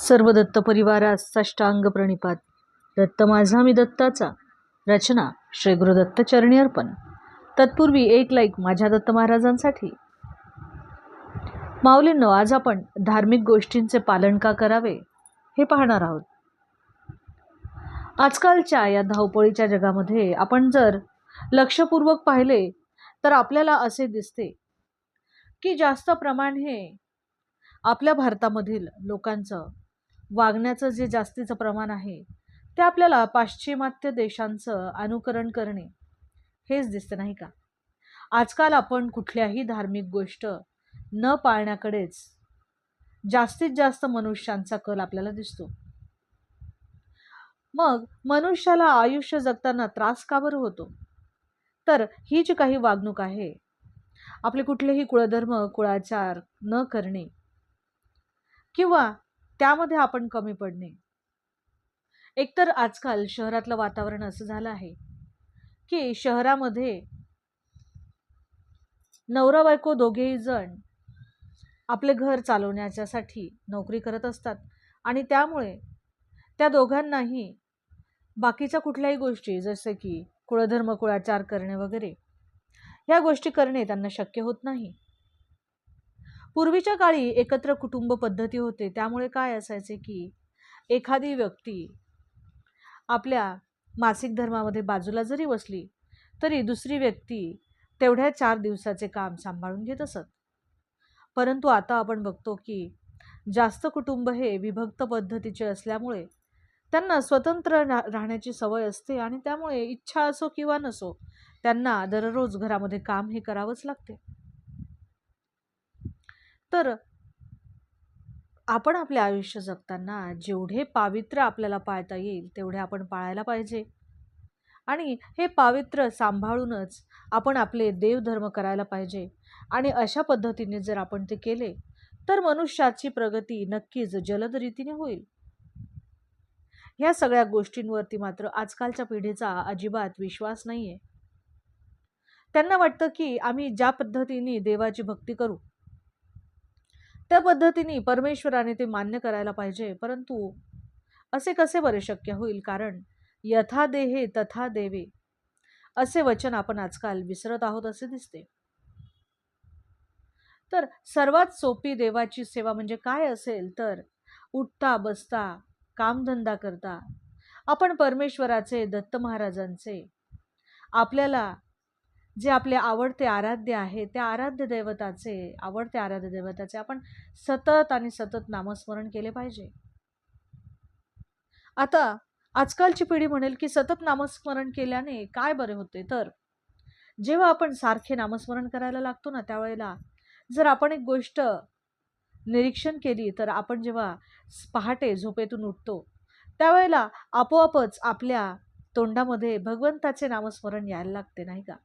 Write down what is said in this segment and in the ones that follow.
सर्व दत्त परिवारास साष्टांग प्रणिपात. दत्त माझा मी दत्ताचा. रचना श्री गुरुदत्त चरणी अर्पण. तत्पूर्वी एक लाईक माझ्या दत्त महाराजांसाठी. माऊलींनो, आज आपण धार्मिक गोष्टींचे पालन का करावे हे पाहणार आहोत. आजकालच्या या धावपळीच्या जगामध्ये आपण जर लक्षपूर्वक पाहिले तर आपल्याला असे दिसते की जास्त प्रमाण हे आपल्या भारतामधील लोकांचं वागण्याचं जे जास्तीचं प्रमाण आहे ते आपल्याला पाश्चिमात्य देशांचं अनुकरण करणे हेच दिसते, नाही का? आजकाल आपण कुठल्याही धार्मिक गोष्ट न पाळण्याकडेच जास्तीत जास्त मनुष्यांचा कल आपल्याला दिसतो. मग मनुष्याला आयुष्य जगताना त्रास का बरं होतो? तर ही जी काही वागणूक आहे, आपले कुठलेही कुळधर्म कुळाचार न करणे किंवा त्यामध्ये आपण कमी पडणे. एकतर आजकाल शहरातलं वातावरण असं झालं आहे की शहरामध्ये नवरा बायको दोघेही जण आपले घर चालवण्यासाठी नोकरी करत असतात आणि त्यामुळे त्या दोघांनाही बाकीच्या कुठल्याही गोष्टी जसे की कुळधर्म कुळाचार करणे वगैरे ह्या गोष्टी करणे त्यांना शक्य होत नाही. पूर्वीच्या काळी एकत्र कुटुंब पद्धती होते, त्यामुळे काय असायचे की एखादी व्यक्ती आपल्या मासिक धर्मामध्ये बाजूला जरी बसली तरी दुसरी व्यक्ती तेवढ्या 4 दिवसाचे काम सांभाळून घेत असत. परंतु आता आपण बघतो की जास्त कुटुंब हे विभक्त पद्धतीचे असल्यामुळे त्यांना स्वतंत्र राहण्याची सवय असते आणि त्यामुळे इच्छा असो किंवा नसो त्यांना दररोज घरामध्ये काम हे करावंच लागते. तर आपण आपले आयुष्य जगताना जेवढे पावित्र्य आपल्याला पाळता येईल तेवढे आपण पाळायला पाहिजे आणि हे पावित्र्य सांभाळूनच आपण आपले देवधर्म करायला पाहिजे. आणि अशा पद्धतीने जर आपण ते केले तर मनुष्याची प्रगती नक्कीच जलद रीतीने होईल. ह्या सगळ्या गोष्टींवरती मात्र आजकालच्या पिढीचा अजिबात विश्वास नाहीये. त्यांना वाटतं की आम्ही ज्या पद्धतीने देवाची भक्ती करू त्या पद्धतीने परमेश्वराने ते मान्य करायला पाहिजे. परंतु असे कसे बरे शक्य होईल? कारण यथा देहे तथा देवे असे वचन आपण आजकाल विसरत आहोत असे दिसते. तर सर्वात सोपी देवाची सेवा म्हणजे काय असेल तर उठता बसता कामधंदा करता आपण परमेश्वराचे दत्त महाराजांचे आपल्याला जे आपले आवडते आराध्य आहे त्या आवडते आराध्य देवताचे आपण सतत आणि सतत नामस्मरण केले पाहिजे. आता आजकालची पिढी म्हणेल की सतत नामस्मरण केल्याने काय बरे होते? तर जेव्हा आपण सारखे नामस्मरण करायला लागतो ना त्यावेळेला जर आपण एक गोष्ट निरीक्षण केली तर आपण जेव्हा पहाटे झोपेतून उठतो त्यावेळेला आपोआपच आपल्या तोंडामध्ये भगवंताचे नामस्मरण यायला लागते, नाही का?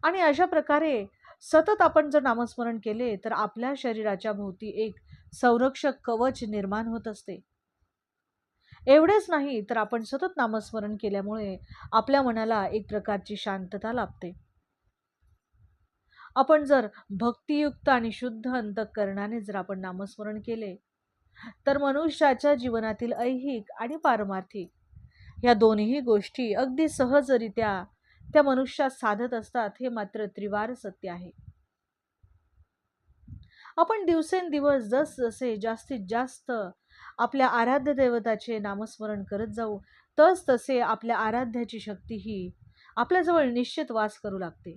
आणि अशा प्रकारे सतत आपण जर नामस्मरण केले तर आपल्या शरीराच्या भोवती एक संरक्षक कवच निर्माण होत असते. एवढेच नाही तर आपण सतत नामस्मरण केल्यामुळे आपल्या मनाला एक प्रकारची शांतता लाभते. आपण जर भक्तियुक्त आणि शुद्ध अंतःकरणाने जर आपण नामस्मरण केले तर मनुष्याच्या जीवनातील ऐहिक आणि पारमार्थिक या दोन्ही गोष्टी अगदी सहजरित्या त्या मनुष्यात साधत असतात. हे मात्र त्रिवार सत्य आहे. आपण दिवसेंदिवस जसजसे जास्तीत जास्त आपल्या आराध्य देवताचे नामस्मरण करत जाऊ तस तसे आपल्या आराध्याची शक्ती ही आपल्याजवळ निश्चित वास करू लागते.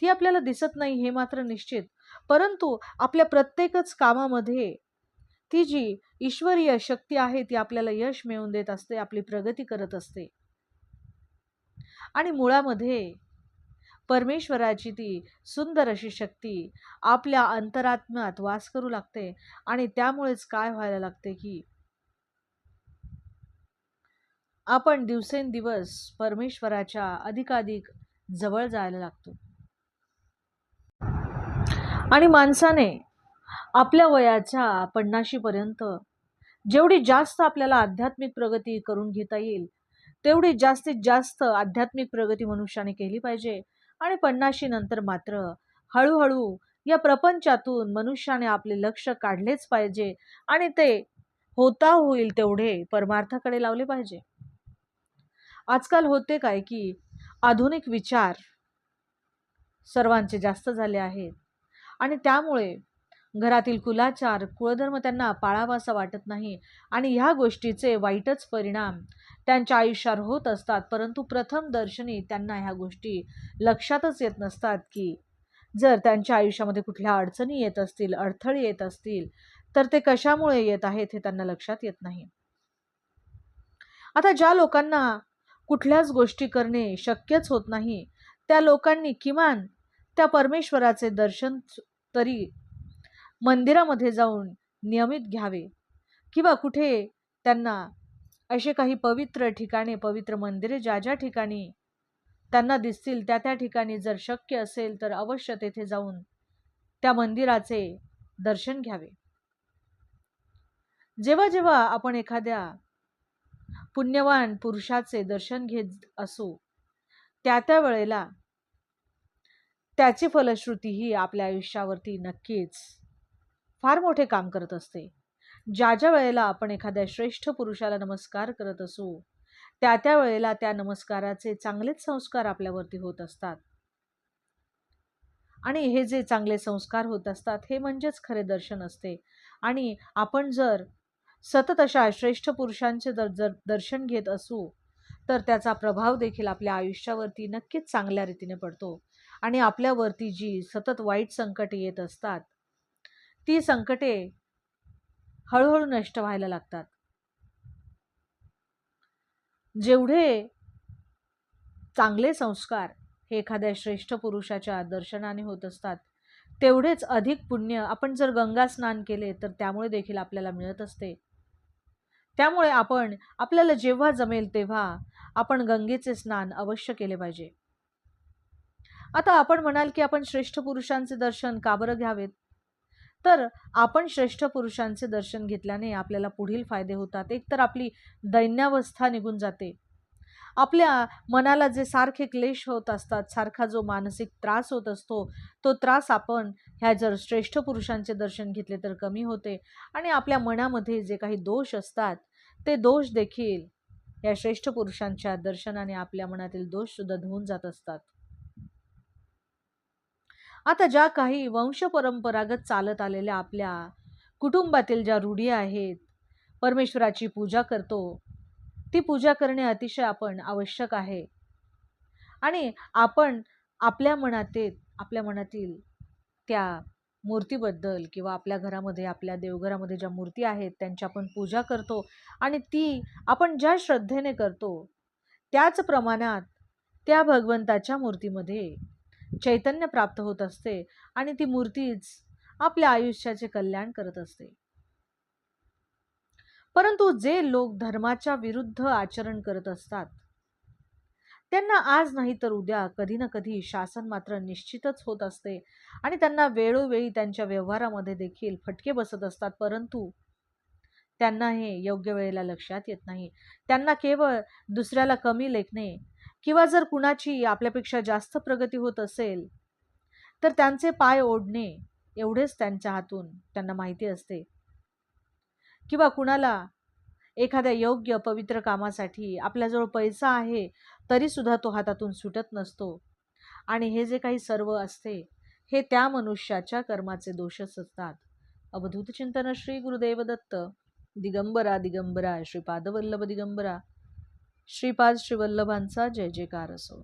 ती आपल्याला दिसत नाही हे मात्र निश्चित, परंतु आपल्या प्रत्येकच कामामध्ये ती जी ईश्वरीय शक्ती आहे ती आपल्याला यश मिळवून देत असते, आपली प्रगती करत असते. आणि मुळामध्ये परमेश्वराची ती सुंदर अशी शक्ती आपल्या अंतरात्म्यात वास करू लागते आणि त्यामुळेच काय व्हायला लागते की आपण दिवसेंदिवस परमेश्वराच्या अधिकाधिक जवळ जायला लागतो. आणि माणसाने आपल्या वयाच्या 50 पर्यंत जेवढी जास्त आपल्याला आध्यात्मिक प्रगती करून घेता येईल तेवढी जास्तीत जास्त आध्यात्मिक प्रगती मनुष्याने केली पाहिजे. आणि 50 नंतर मात्र हळूहळू या प्रपंचातून मनुष्याने आपले लक्ष काढलेच पाहिजे आणि ते होता होईल तेवढे परमार्थाकडे लावले पाहिजे. आजकाल होते काय की आधुनिक विचार सर्वांचे जास्त झाले आहेत आणि त्यामुळे घरातील कुलाचार कुळधर्म त्यांना पाळावासा वाटत नाही आणि ह्या गोष्टीचे वाईटच परिणाम त्यांच्या आयुष्यावर होत असतात. परंतु प्रथम दर्शनी त्यांना ह्या गोष्टी लक्षातच येत नसतात की जर त्यांच्या आयुष्यामध्ये कुठल्या अडचणी येत असतील, अडथळे येत असतील, तर ते कशामुळे येत आहेत हे त्यांना लक्षात येत नाही. आता ज्या लोकांना कुठल्याच गोष्टी करणे शक्यच होत नाही, त्या लोकांनी किमान त्या परमेश्वराचे दर्शन तरी मंदिरामध्ये जाऊन नियमित घ्यावे किंवा कुठे त्यांना असे काही पवित्र ठिकाणे, पवित्र मंदिरे ज्या ज्या ठिकाणी त्यांना दिसतील त्या त्या ठिकाणी जर शक्य असेल तर अवश्य तेथे जाऊन त्या मंदिराचे दर्शन घ्यावे. जेव्हा जेव्हा आपण एखाद्या पुण्यवान पुरुषाचे दर्शन घेत असू त्या त्या वेळेला त्याची फलश्रुती ही आपल्या आयुष्यावरती नक्कीच फार मोठे काम करत असते. ज्या ज्या वेळेला आपण एखाद्या श्रेष्ठ पुरुषाला नमस्कार करत असू त्या त्या वेळेला त्या नमस्काराचे चांगलेच संस्कार आपल्यावरती होत असतात आणि हे जे चांगले संस्कार होत असतात हे म्हणजेच खरे दर्शन असते. आणि आपण जर सतत अशा श्रेष्ठ पुरुषांचे जर दर्शन घेत असू तर त्याचा प्रभाव देखील आपल्या आयुष्यावरती नक्कीच चांगल्या रीतीने पडतो आणि आपल्यावरती जी सतत वाईट संकटे येत असतात ती संकटे हळूहळू नष्ट व्हायला लागतात. जेवढे चांगले संस्कार हे एखाद्या श्रेष्ठ पुरुषाच्या दर्शनाने होत असतात तेवढेच अधिक पुण्य आपण जर गंगा स्नान केले तर त्यामुळे देखील आपल्याला मिळत असते. त्यामुळे आपण आपल्याला जेव्हा जमेल तेव्हा आपण गंगेचे स्नान अवश्य केले पाहिजे. आता आपण म्हणाल की आपण श्रेष्ठ पुरुषांचे दर्शन का बरं घ्यावेत, तर आपण श्रेष्ठ पुरुषांचे दर्शन घेतल्याने आपल्याला पुढील फायदे होतात. एक तर आपली दैन्यावस्था निघून जाते. आपल्या मनाला जे सारखे क्लेश होत असतात, सारखा जो मानसिक त्रास होत असतो तो त्रास आपण ह्या जर श्रेष्ठ पुरुषांचे दर्शन घेतले तर कमी होते आणि आपल्या मनामध्ये जे काही दोष असतात ते दोष देखील या श्रेष्ठ पुरुषांच्या दर्शनाने आपल्या मनातील दोष सुद्धा धुवून जात असतात. आता ज्या काही वंश परंपरागत चालत आलेल्या आपल्या कुटुंबातील ज्या रूढी आहेत, परमेश्वराची पूजा करतो ती पूजा करणे अतिशय आपण आवश्यक आहे आणि आपण आपल्या मनातील त्या मूर्तीबद्दल किंवा आपल्या घरामध्ये आपल्या देवघरामध्ये ज्या मूर्ती आहेत त्यांची आपण पूजा करतो आणि ती आपण ज्या श्रद्धेने करतो त्याच प्रमाणात त्या भगवंताच्या मूर्तीमध्ये चैतन्य प्राप्त होत असते आणि ती मूर्तीच आपल्या आयुष्याचे कल्याण करत असते. परंतु जे लोक धर्माच्या विरुद्ध आचरण करत असतात त्यांना आज नाही तर उद्या कधी ना कधी शासन मात्र निश्चितच होत असते आणि त्यांना वेळोवेळी त्यांच्या व्यवहारामध्ये देखील फटके बसत असतात. परंतु त्यांना हे योग्य वेळेला लक्षात येत नाही. त्यांना केवळ दुसऱ्याला कमी लेखणे किंवा जर कुणाची आपल्यापेक्षा जास्त प्रगती होत असेल तर त्यांचे पाय ओढणे एवढेच त्यांच्या हातून त्यांना माहिती असते किंवा कुणाला एखाद्या योग्य पवित्र कामासाठी आपल्याजवळ पैसा आहे तरी सुद्धा तो हातातून सुटत नसतो आणि हे जे काही सर्व असते हे त्या मनुष्याच्या कर्माचे दोषच असतात. अवधूत चिंतन श्री गुरुदेव दत्त. दिगंबरा दिगंबरा श्रीपाद वल्लभ दिगंबरा. श्रीपाद श्रीवल्लभांचा जय जयकार असो.